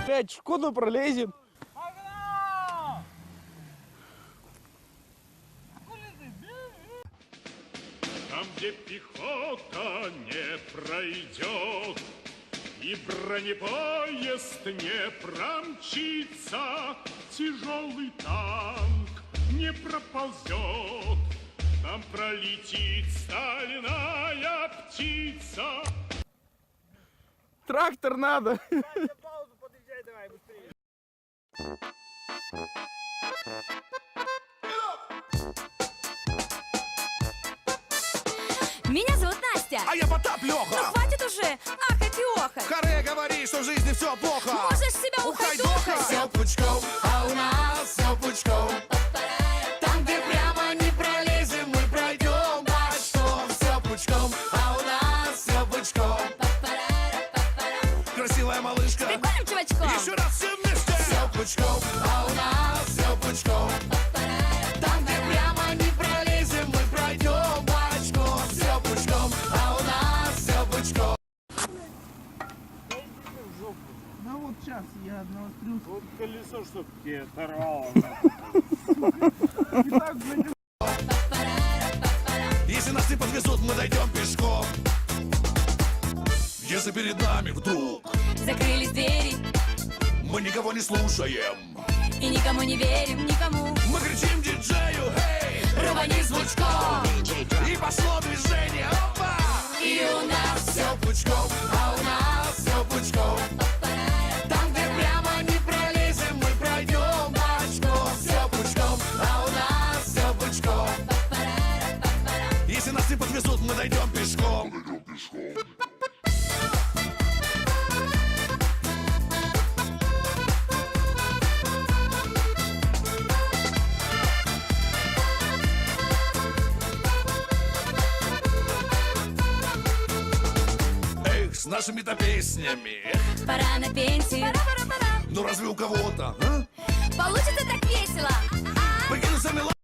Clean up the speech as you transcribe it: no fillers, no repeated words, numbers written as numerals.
Блядь, Шкоду пролезем. Там, где пехота не пройдет, и бронепоезд не промчится, тяжелый танк не проползет, там пролетит стальная птица. Трактор надо. Паузу, подъезжай, давай, быстрее. Меня зовут Настя. А я Потап Леха. Ну хватит уже ахать и охать. Харе говори, что в жизни все плохо. Можешь себя ухать-ухать. Все пучком, а у нас все пучком. Там, где прямо не пролезем, мы пройдем бочком. Все пучком, а у нас все пучком. Красивая малышка. Прикольным чувачком. Еще раз все вместе. Все пучком, а у нас все пучком. Там, где прямо не пролезем, мы пройдем бочком. Все пучком, а у нас все пучком. Да вот сейчас я навострю. Вот колесо, чтоб тебе оторвало. Если нас не подвезут, мы дойдем пешком. Если перед нами вдруг Закрылись двери мы никого не слушаем, и никому не верим, никому. мы кричим диджею, эй, Рвани звучком. и пошло движение, опа! И у нас Все пучком, а у нас все пучком. Там, где прямо не пролезем, мы пройдем бочком. Все пучком, а у нас все пучком. Если нас не подвезут, мы дойдем пешком. Эх, с нашими-то песнями. пора на пенсию. Ну разве у кого-то, а? Получится так весело. Выкинуться мелодию.